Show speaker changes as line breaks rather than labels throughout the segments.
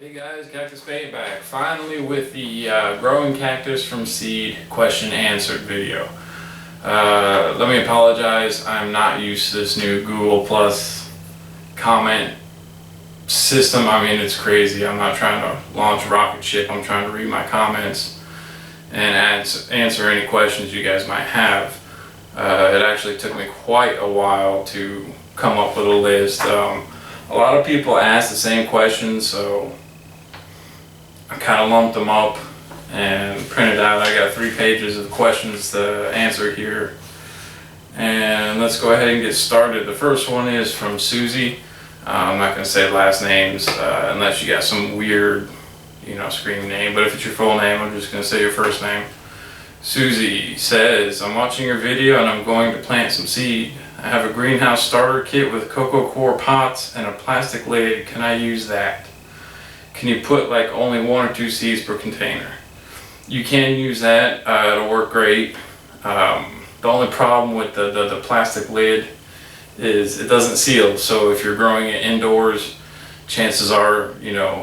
Hey guys, CACTUSMAIN back. Finally with the growing cactus from seed question answered video. Let me apologize, I'm not used to this new Google Plus comment system. I mean, it's crazy. I'm not trying to launch a rocket ship. I'm trying to read my comments and answer any questions you guys might have. It actually took me quite a while to come up with a list. A lot of people ask the same questions, so I kind of lumped them up and printed out. I got 3 pages of questions to answer here, and let's go ahead and get started. The first one is from Susie. I'm not going to say last names unless you got some weird, screen name, but if it's your full name, I'm just going to say your first name. Susie says, I'm watching your video and I'm going to plant some seed. I have a greenhouse starter kit with cocoa coir pots and a plastic lid. Can I use that? Can you put like only 1 or 2 seeds per container? You can use that. It'll work great. The only problem with the plastic lid is it doesn't seal. So if you're growing it indoors, chances are,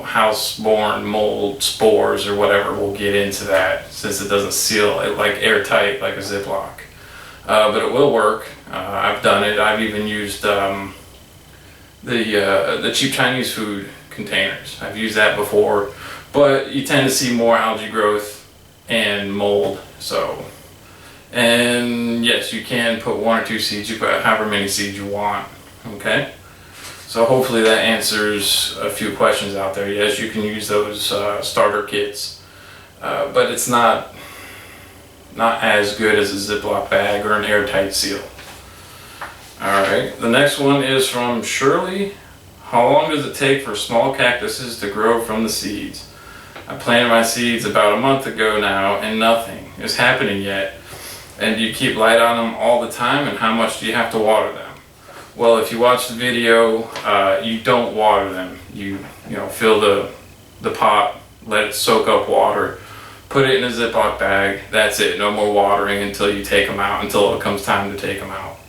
house-born mold, spores, or whatever will get into that since it doesn't seal it like airtight like a Ziploc. But it will work. I've done it. I've even used the cheap Chinese food containers. I've used that before, but you tend to see more algae growth and mold. And yes, you can put 1 or 2 seeds. You put however many seeds you want. Okay. So hopefully that answers a few questions out there. Yes, you can use those starter kits, but it's not as good as a Ziploc bag or an airtight seal. Alright, the next one is from Shirley. How long does it take for small cactuses to grow from the seeds? I planted my seeds about a month ago now and nothing is happening yet. And do you keep light on them all the time, and how much do you have to water them? Well, if you watch the video, you don't water them. You fill the pot, let it soak up water, put it in a Ziploc bag. That's it. No more watering until you take them out, until it comes time to take them out.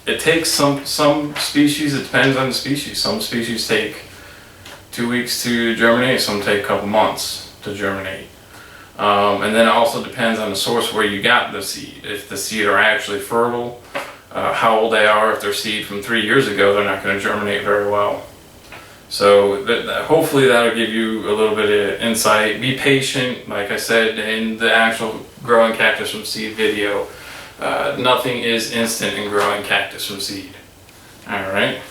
It takes some species, it depends on the species. Some species take 2 weeks to germinate, some take a couple months to germinate. And then it also depends on the source where you got the seed. If the seed are actually fertile, how old they are. If they're seed from 3 years ago, they're not going to germinate very well. So hopefully that'll give you a little bit of insight. Be patient, like I said in the actual growing cactus from seed video. Nothing is instant in growing cactus from seed. Alright.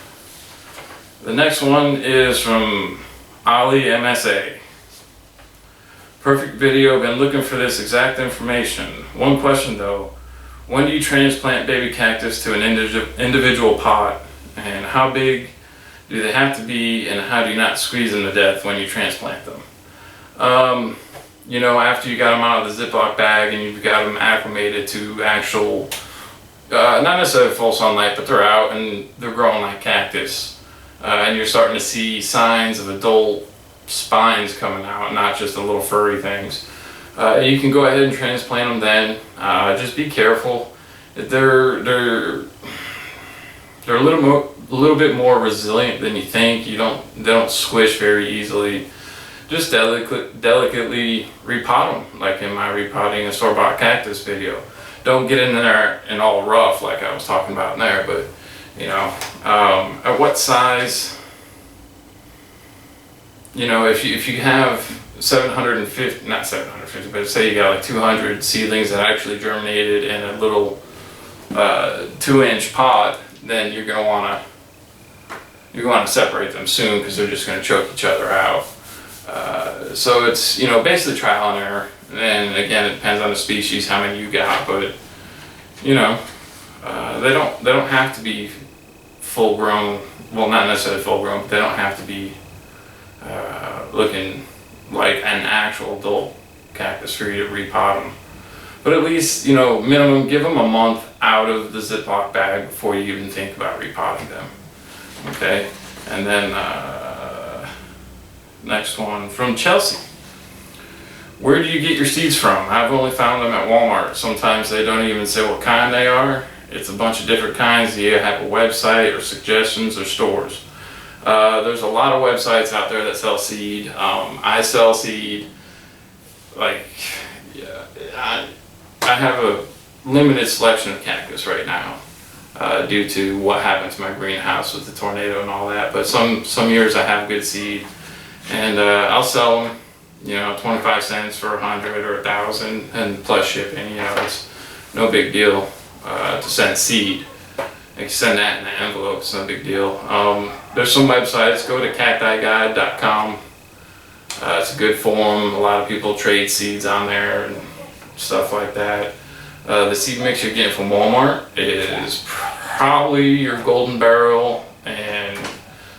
The next one is from Ali MSA. Perfect video, been looking for this exact information. One question though, when do you transplant baby cactus to an individual pot, and how big do they have to be, and how do you not squeeze them to death when you transplant them? After you got them out of the Ziploc bag and you've got them acclimated to actual, not necessarily full sunlight, but they're out and they're growing like cactus. And you're starting to see signs of adult spines coming out, not just the little furry things. You can go ahead and transplant them then. Just be careful. They're a little bit more resilient than you think. They don't squish very easily. Just delicately repot them, like in my repotting a store-bought cactus video. Don't get in there and all rough like I was talking about in there, but at what size, if you have 750, not 750, but say you got like 200 seedlings that actually germinated in a little 2-inch pot, then you're going to want to separate them soon, because they're just going to choke each other out. So it's basically trial and error, and again it depends on the species, how many you got, but they don't have to be full grown. Well, not necessarily full grown, but they don't have to be looking like an actual adult cactus for you to repot them. But at least minimum give them a month out of the Ziploc bag before you even think about repotting them. Okay, and then next one from Chelsea. Where do you get your seeds from? I've only found them at Walmart. Sometimes they don't even say what kind they are. It's a bunch of different kinds. You have a website or suggestions or stores. There's a lot of websites out there that sell seed. I sell seed. Like, yeah, I have a limited selection of cactus right now due to what happened to my greenhouse with the tornado and all that. But some years I have good seed, and I'll sell them, 25 cents for 100 or 1,000, and plus shipping. It's no big deal to send seed. You can send that in an envelope, it's no big deal. There's some websites, go to cactiguide.com. It's a good forum. A lot of people trade seeds on there and stuff like that. The seed mix you're getting from Walmart is probably your golden barrel and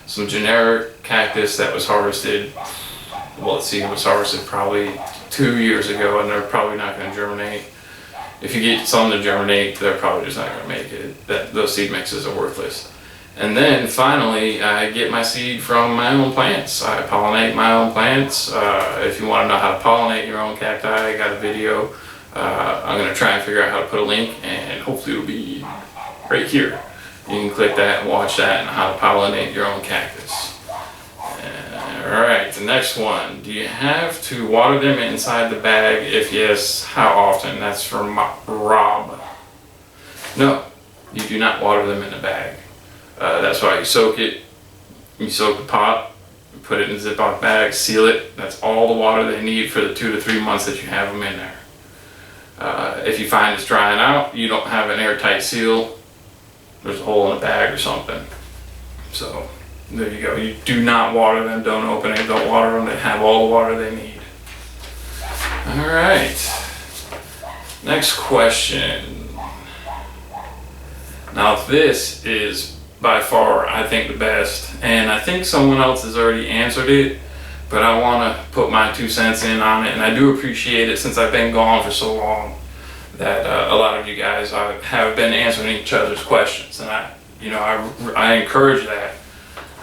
some generic cactus that was harvested. Well, the seed was harvested probably 2 years ago, and they're probably not going to germinate. If you get some to germinate, they're probably just not going to make it. Those seed mixes are worthless. And then finally, I get my seed from my own plants. I pollinate my own plants. If you want to know how to pollinate your own cacti, I got a video. I'm going to try and figure out how to put a link, and hopefully it'll be right here. You can click that and watch that and how to pollinate your own cactus. Alright, the next one. Do you have to water them inside the bag? If yes, how often? That's from Rob. No, you do not water them in the bag. That's why you soak it. You soak the pot, you put it in a Ziploc bag, seal it. That's all the water they need for the 2 to 3 months that you have them in there. If you find it's drying out, you don't have an airtight seal, there's a hole in the bag or something. So there you go. You do not water them. Don't open it. Don't water them. They have all the water they need. All right. Next question. Now this is by far, I think, the best, and I think someone else has already answered it, but I want to put my 2 cents in on it, and I do appreciate it since I've been gone for so long that a lot of you guys have been answering each other's questions, and I encourage that.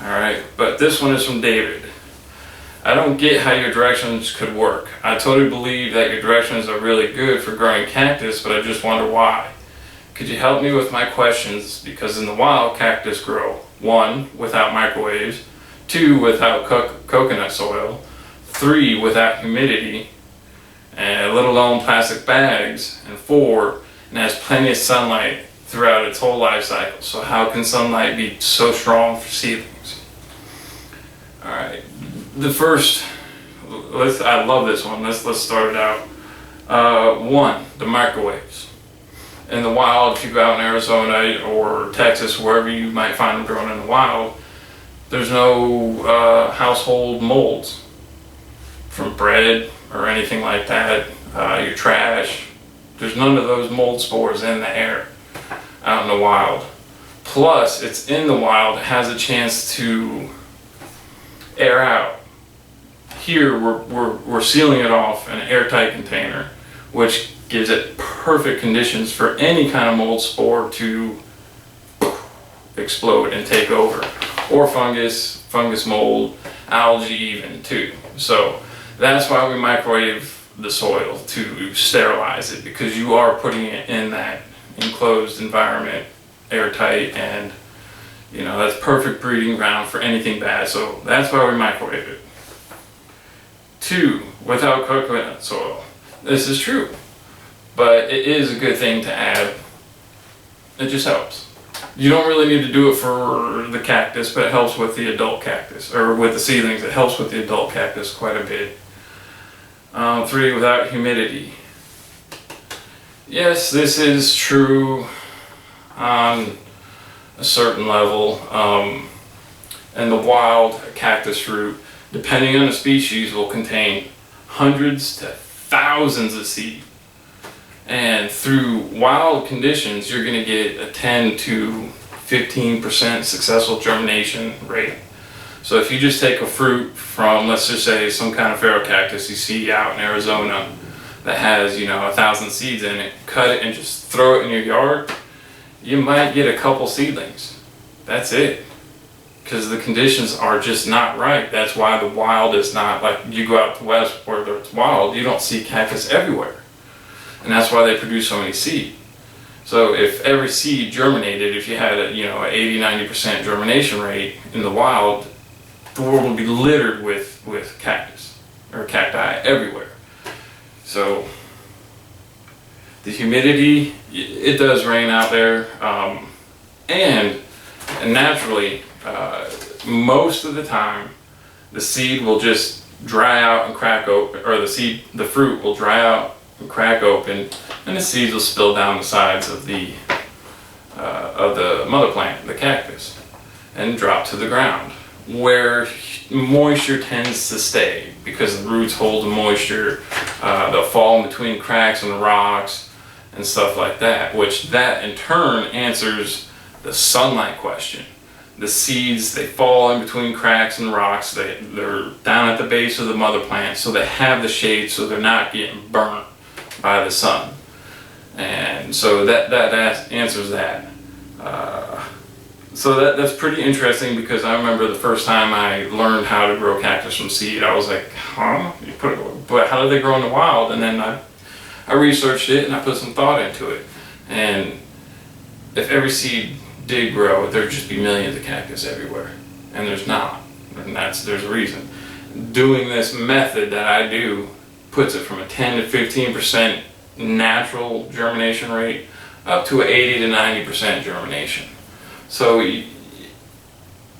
All right, but this one is from David. I don't get how your directions could work. I totally believe that your directions are really good for growing cactus, but I just wonder why. Could you help me with my questions? Because in the wild, cactus grow 1, without microwaves, 2, without coconut soil, 3, without humidity, and let alone plastic bags, and 4, and has plenty of sunlight throughout its whole life cycle. So how can sunlight be so strong for seedlings? All right, the first, I love this one. Let's start it out. 1, the microwaves. In the wild, if you go out in Arizona or Texas, wherever you might find them growing in the wild, there's no household molds from bread or anything like that, your trash. There's none of those mold spores in the air out in the wild. Plus, it's in the wild, it has a chance to air out. Here, we're sealing it off in an airtight container, which gives it perfect conditions for any kind of mold spore to explode and take over, or fungus mold, algae even too. So that's why we microwave the soil to sterilize it, because you are putting it in that enclosed environment, airtight, and that's perfect breeding ground for anything bad. So that's why we microwave it. 2, without coconut soil. This is true, but it is a good thing to add. It just helps. You don't really need to do it for the cactus, but it helps with the adult cactus, or with the seedlings. It helps with the adult cactus quite a bit. 3, without humidity. Yes, this is true on a certain level. In the wild, a cactus fruit, depending on the species, will contain hundreds to thousands of seed. And through wild conditions, you're going to get a 10 to 15% successful germination rate. So if you just take a fruit from, let's just say, some kind of pharaoh cactus you see out in Arizona that has 1,000 seeds in it, cut it and just throw it in your yard, you might get a couple seedlings. That's it. Because the conditions are just not right. That's why the wild is not, like you go out to west where it's wild, you don't see cactus everywhere. And that's why they produce so many seed. So if every seed germinated, if you had a 80-90% germination rate in the wild, the world will be littered with cactus or cacti everywhere. So the humidity, it does rain out there, and naturally, most of the time, the seed will just dry out and crack open, or the fruit will dry out and crack open, and the seeds will spill down the sides of the mother plant, the cactus, and drop to the ground, where moisture tends to stay because the roots hold the moisture. They'll fall in between cracks and rocks and stuff like that, which that in turn answers the sunlight question. The seeds, they fall in between cracks and rocks. They're down at the base of the mother plant, so they have the shade, so they're not getting burnt by the sun. And so that answers that. So that's pretty interesting, because I remember the first time I learned how to grow cactus from seed, I was like, huh? But how do they grow in the wild? And then I researched it and I put some thought into it. And if every seed did grow, there'd just be millions of cactus everywhere. And there's not. And there's a reason. Doing this method that I do puts it from a 10 to 15% natural germination rate up to an 80 to 90% germination. So, you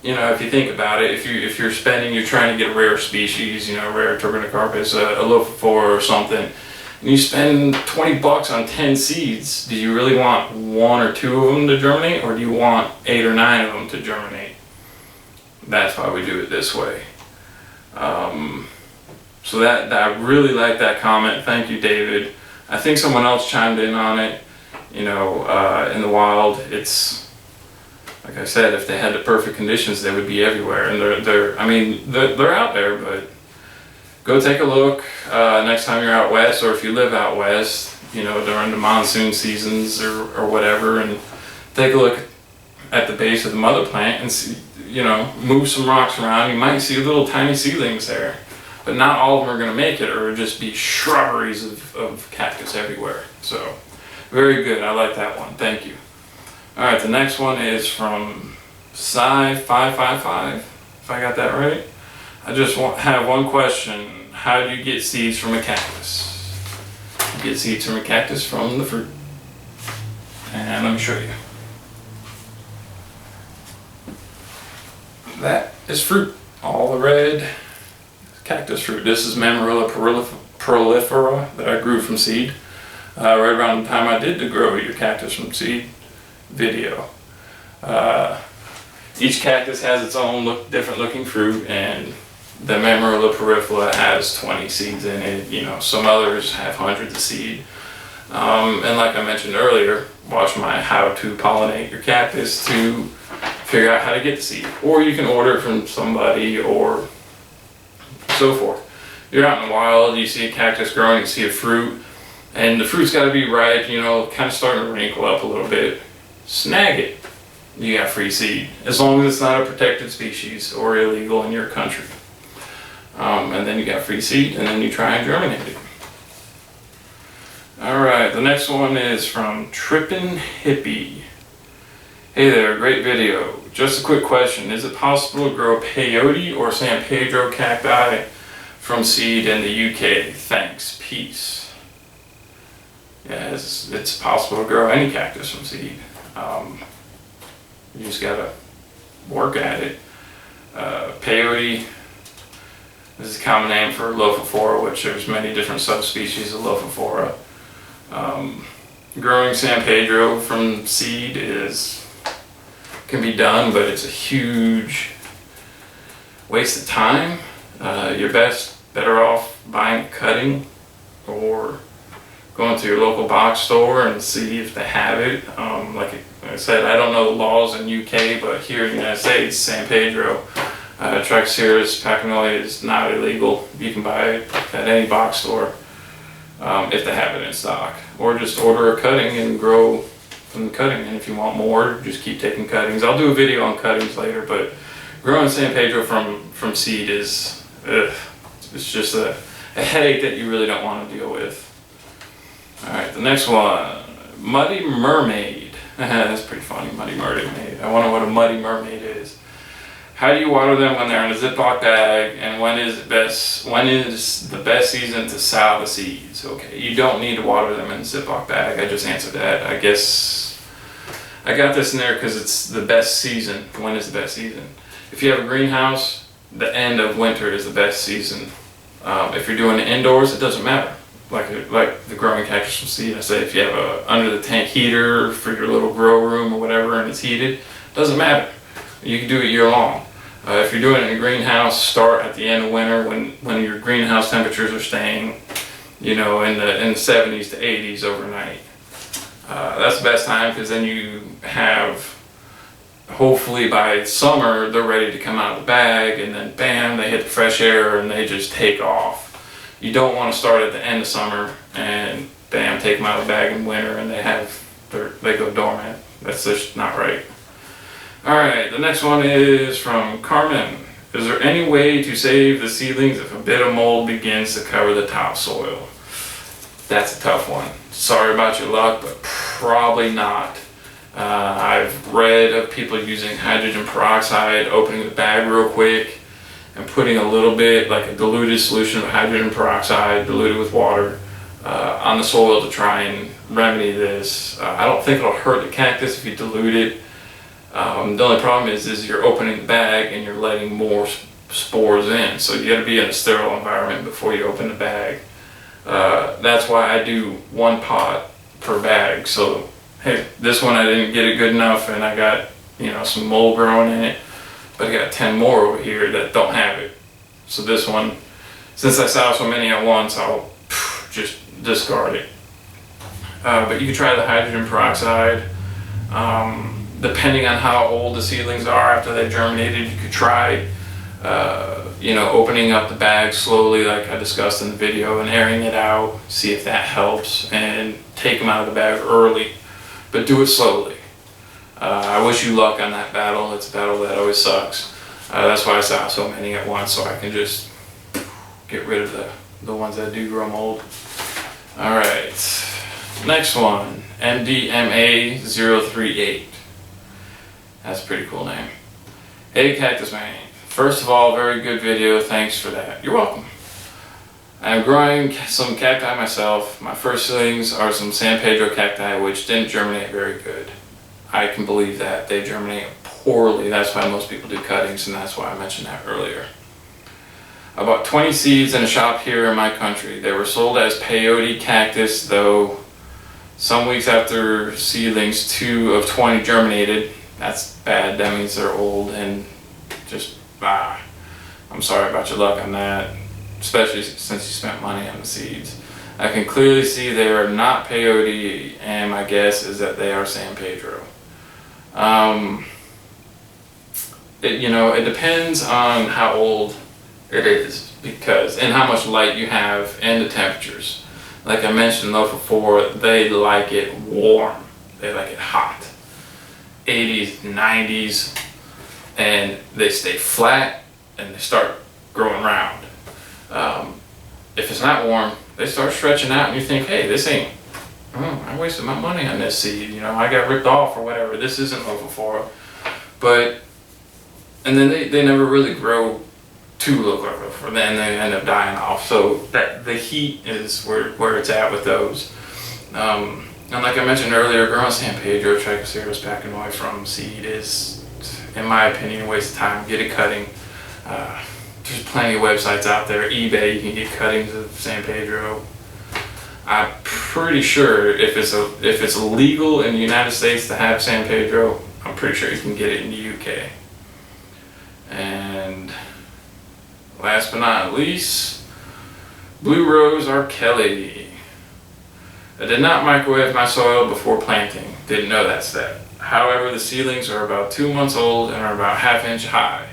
know, if you think about it, if you're trying to get a rare species, you know, rare Turbinacarpus, a Lophophora or something, and you spend $20 on 10 seeds, do you really want 1 or 2 of them to germinate, or do you want 8 or 9 of them to germinate? That's why we do it this way. So that I really like that comment. Thank you, David. I think someone else chimed in on it. You know, in the wild, it's like I said, if they had the perfect conditions, they would be everywhere. And they're out there, but go take a look next time you're out west, or if you live out west, you know, during the monsoon seasons or whatever, and take a look at the base of the mother plant and see, you know, move some rocks around. You might see little tiny seedlings there, but not all of them are going to make it, or just be shrubberies of cactus everywhere. So very good. I like that one. Thank you. All right, the next one is from Sci555, if I got that right. I just have one question. How do you get seeds from a cactus? You get seeds from a cactus from the fruit. And let me show you. That is fruit. All the red cactus fruit. This is Mamarilla prolifera that I grew from seed. Right around the time I did the Grow Your Cactus from Seed video. Each cactus has its own different looking fruit, and the Mamarilla prolifera has 20 seeds in it. You know, some others have hundreds of seed. And like I mentioned earlier, watch my How to Pollinate Your Cactus to figure out how to get the seed. Or you can order it from somebody, or so forth. You're out in the wild, you see a cactus growing, you see a fruit, and the fruit's got to be ripe, you know, kind of starting to wrinkle up a little bit. Snag it. You got free seed, as long as it's not a protected species or illegal in your country. And then you got free seed, and then you try and germinate it. Alright, the next one is from Trippin' Hippie. Hey there, great video. Just a quick question. Is it possible to grow peyote or San Pedro cacti from seed in the UK? Thanks. Peace. Yeah, it's possible to grow any cactus from seed. You just gotta work at it. Peyote, this is a common name for Lophophora, which there's many different subspecies of Lophophora. Growing San Pedro from seed can be done, but it's a huge waste of time. You're better off buying a cutting, or going to your local box store and see if they have it. Like I said, I don't know the laws in UK, but here in the United States, San Pedro, Trichocereus pachynolia is not illegal. You can buy it at any box store if they have it in stock. Or just order a cutting and grow from the cutting. And if you want more, just keep taking cuttings. I'll do a video on cuttings later, but growing San Pedro from seed it's just a headache that you really don't want to deal with. Alright, the next one, Muddy Mermaid. That's pretty funny, Muddy Mermaid. I wonder what a Muddy Mermaid is. How do you water them when they're in a Ziploc bag, and when is the best season to sow the seeds? Okay, you don't need to water them in a Ziploc bag. I just answered that. I guess I got this in there because it's the best season. When is the best season? If you have a greenhouse, the end of winter is the best season. If you're doing it indoors, it doesn't matter. Like the growing cactus from seed, I say if you have a under the tank heater for your little grow room or whatever and it's heated, doesn't matter. You can do it year long. If you're doing it in a greenhouse, start at the end of winter when your greenhouse temperatures are staying, in the 70s to 80s overnight. That's the best time, because then you have, hopefully by summer they're ready to come out of the bag, and then bam, they hit the fresh air and they just take off. You don't want to start at the end of summer and bam, take them out of the bag in winter and they go dormant. That's just not right. Alright, the next one is from Carmen. Is there any way to save the seedlings if a bit of mold begins to cover the topsoil? That's a tough one. Sorry about your luck, but probably not. I've read of people using hydrogen peroxide, opening the bag real quick and putting a little bit, like a diluted solution of hydrogen peroxide diluted with water, on the soil to try and remedy this. I don't think it'll hurt the cactus if you dilute it. The only problem is you're opening the bag and you're letting more spores in. So you got to be in a sterile environment before you open the bag. That's why I do 1 pot per bag. So hey, this one I didn't get it good enough and I got some mold growing in it, but I got 10 more over here that don't have it. So this one, since I sow so many at once, I'll just discard it. But you can try the hydrogen peroxide. Depending on how old the seedlings are after they've germinated, you could try opening up the bag slowly like I discussed in the video and airing it out, see if that helps, and take them out of the bag early, but do it slowly. I wish you luck on that battle. It's a battle that always sucks. That's why I sow so many at once, so I can just get rid of the ones that do grow mold. Alright, next one, MDMA038. That's a pretty cool name. Hey CacTUSMAIN. First of all, very good video, thanks for that. You're welcome. I'm growing some cacti myself. My first seedlings are some San Pedro cacti, which didn't germinate very good. I can believe that. They germinate poorly. That's why most people do cuttings, and that's why I mentioned that earlier. I bought 20 seeds in a shop here in my country. They were sold as peyote cactus, though some weeks after seedlings, 2 of 20 germinated. That's bad. That means they're old and just, I'm sorry about your luck on that, especially since you spent money on the seeds. I can clearly see they are not peyote, and my guess is that they are San Pedro. It depends on how old it is, and how much light you have and the temperatures. Like I mentioned though before, they like it warm. They like it hot. 80s, 90s, and they stay flat and they start growing round. If it's not warm, they start stretching out and you think, hey, this ain't, I wasted my money on this seed, I got ripped off or whatever, this isn't Lophophora. And then they never really grow to look like Lophophora, then they end up dying off. So that the heat is where it's at with those. And like I mentioned earlier, growing San Pedro Trichoceros pachynoid from seed is, in my opinion, a waste of time. Get a cutting. There's plenty of websites out there. eBay, you can get cuttings of San Pedro. I'm pretty sure if it's illegal in the United States to have San Pedro, I'm pretty sure you can get it in the UK. And last but not least, Blue Rose or Kelly. I did not microwave my soil before planting. Didn't know that step. However, the seedlings are about 2 months old and are about 1/2 inch high.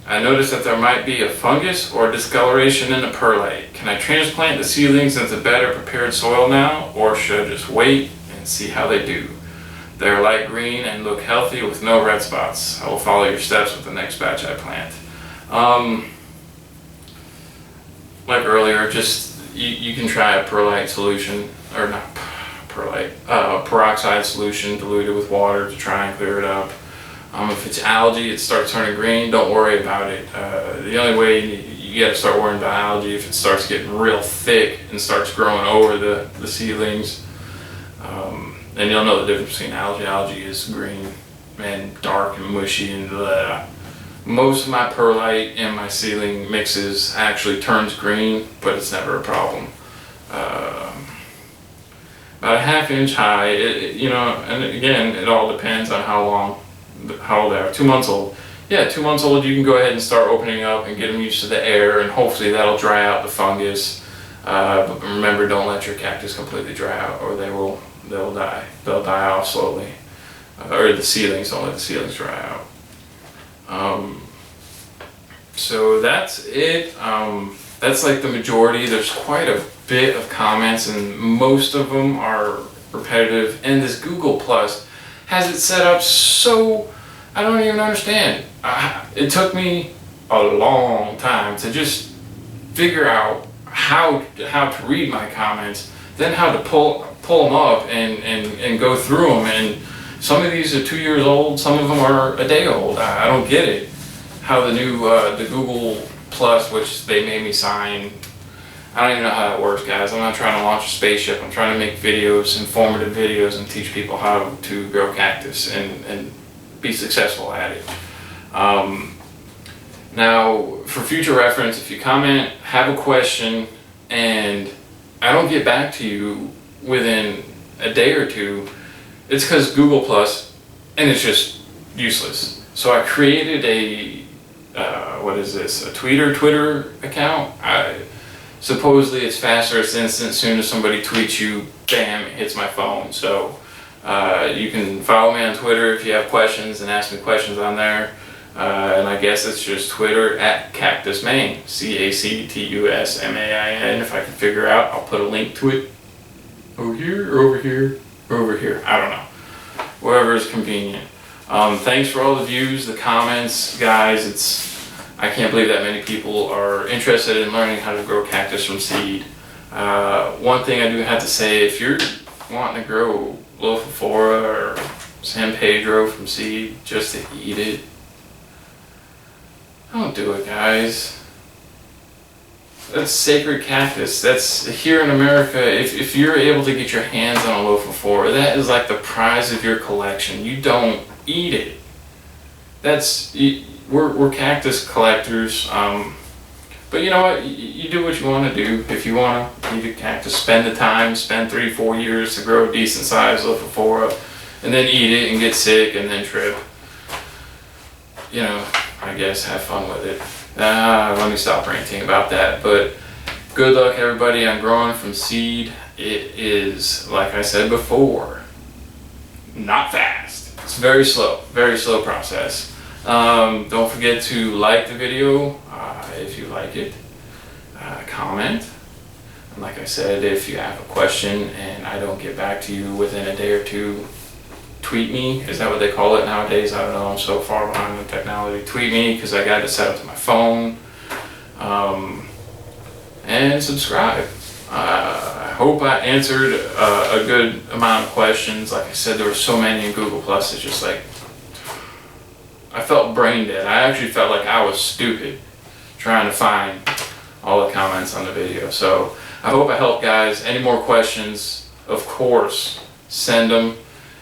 I noticed that there might be a fungus or discoloration in the perlite. Can I transplant the seedlings into better prepared soil now, or should I just wait and see how they do? They are light green and look healthy with no red spots. I will follow your steps with the next batch I plant. Like earlier, just you can try a perlite solution, or not perlite, peroxide solution diluted with water to try and clear it up. If it's algae, it starts turning green, don't worry about it. The only way you gotta start worrying about algae if it starts getting real thick and starts growing over the seedlings. And you'll know the difference between algae. Algae is green and dark and mushy and blah. Most of my perlite and my seedling mixes actually turns green, but it's never a problem. About a ½ inch high, and again, it all depends on how old they are. 2 months old. Yeah, 2 months old, you can go ahead and start opening up and get them used to the air, and hopefully that'll dry out the fungus. But remember, don't let your cactus completely dry out, or they'll die. They'll die off slowly. Or the seedlings, don't let the seedlings dry out. So that's it. That's like the majority. There's quite a bit of comments, and most of them are repetitive. And this Google Plus has it set up so I don't even understand. It took me a long time to just figure out how to read my comments, then how to pull them up and go through them. And some of these are 2 years old, some of them are a day old. I don't get it. How the new the Google Plus, which they made me sign, I don't even know how that works, guys. I'm not trying to launch a spaceship. I'm trying to make videos, informative videos, and teach people how to grow cactus and be successful at it. Now, for future reference, if you comment, have a question, and I don't get back to you within a day or two, it's because Google Plus, and it's just useless. So I created a a Twitter account. Supposedly it's faster, it's instant. As soon as somebody tweets you, bam, it hits my phone. So you can follow me on Twitter if you have questions and ask me questions on there. And I guess it's just Twitter at CACTUSMAIN, CACTUSMAIN. If I can figure out, I'll put a link to it over here, or over here, or over here. I don't know. Wherever is convenient. Thanks for all the views, the comments, guys. I can't believe that many people are interested in learning how to grow cactus from seed. One thing I do have to say, if you're wanting to grow Lophophora or San Pedro from seed just to eat it, don't do it, guys. That's sacred cactus. That's here in America. If you're able to get your hands on a Lophophora, that is like the prize of your collection. You don't eat it. We're cactus collectors. But you know what? You do what you want to do. If you want to eat a cactus, spend the time, spend 3-4 years to grow a decent sized Lophophora, and then eat it and get sick and then trip. I guess have fun with it. Let me stop ranting about that. But good luck, everybody, on growing from seed. It is, like I said before, not fast. It's very slow process. Don't forget to like the video if you like it. Comment. And like I said, if you have a question and I don't get back to you within a day or two, tweet me. Is that what they call it nowadays? I don't know. I'm so far behind the technology. Tweet me because I got it set up to my phone. And subscribe. I hope I answered a good amount of questions. Like I said, there were so many in Google Plus. It's just like I felt brain dead. I actually felt like I was stupid trying to find all the comments on the video. So I hope I helped, guys. Any more questions, of course, send them.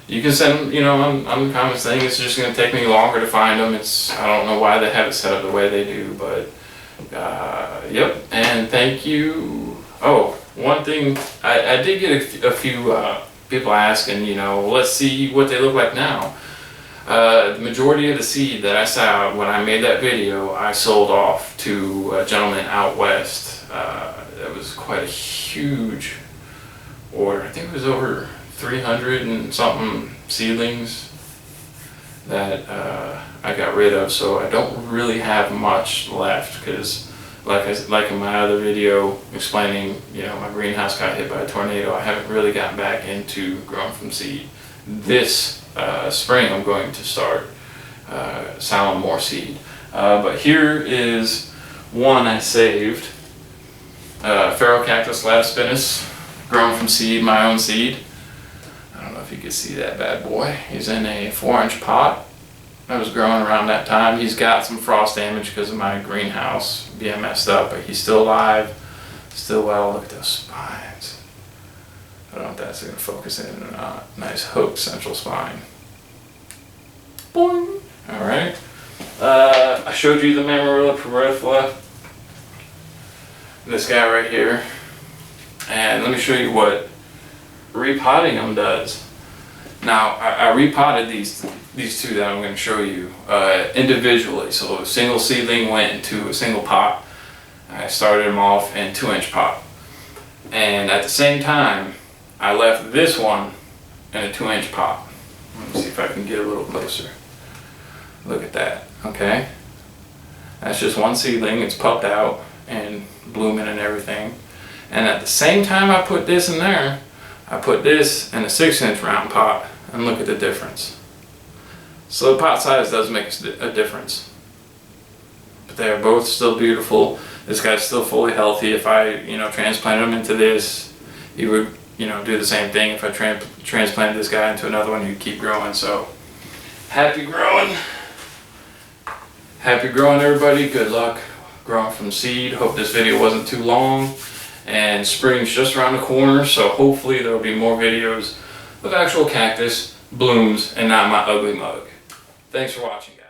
You can send them, on the comments thing. It's just going to take me longer to find them. I don't know why they have it set up the way they do, but yep. And thank you. Oh, one thing, I did get a few people asking, let's see what they look like now. The majority of the seed that I saw when I made that video, I sold off to a gentleman out west. That was quite a huge order. I think it was over 300 and something seedlings that I got rid of, so I don't really have much left because like in my other video explaining, my greenhouse got hit by a tornado. I haven't really gotten back into growing from seed. This spring I'm going to start selling more seed. But here is one I saved. Pharaoh cactus lattispinus, grown from seed, my own seed. I don't know if you can see that bad boy. He's in a 4-inch pot. I was growing around that time. He's got some frost damage because of my greenhouse being messed up, but he's still alive, still well. Look at those spines. I don't know if that's going to focus in or not. Nice hooked central spine. Boing. Alright. I showed you the Mamarilla peripheral. This guy right here. And let me show you what repotting them does. Now, I repotted these two that I'm going to show you individually. So a single seedling went into a single pot. I started them off in 2-inch pot. And at the same time, I left this one in a 2-inch pot. Let me see if I can get a little closer. Look at that, okay? That's just one seedling. It's puffed out and blooming and everything. And at the same time I put this in there, I put this in a 6-inch round pot, and look at the difference. So the pot size does make a difference. But they're both still beautiful. This guy's still fully healthy. If I, transplanted him into this, he would, do the same thing. If I transplanted this guy into another one, he'd keep growing. So, happy growing. Happy growing, everybody. Good luck growing from seed. Hope this video wasn't too long. And spring's just around the corner, so hopefully there will be more videos of actual cactus blooms and not my ugly mug. Thanks for watching, guys.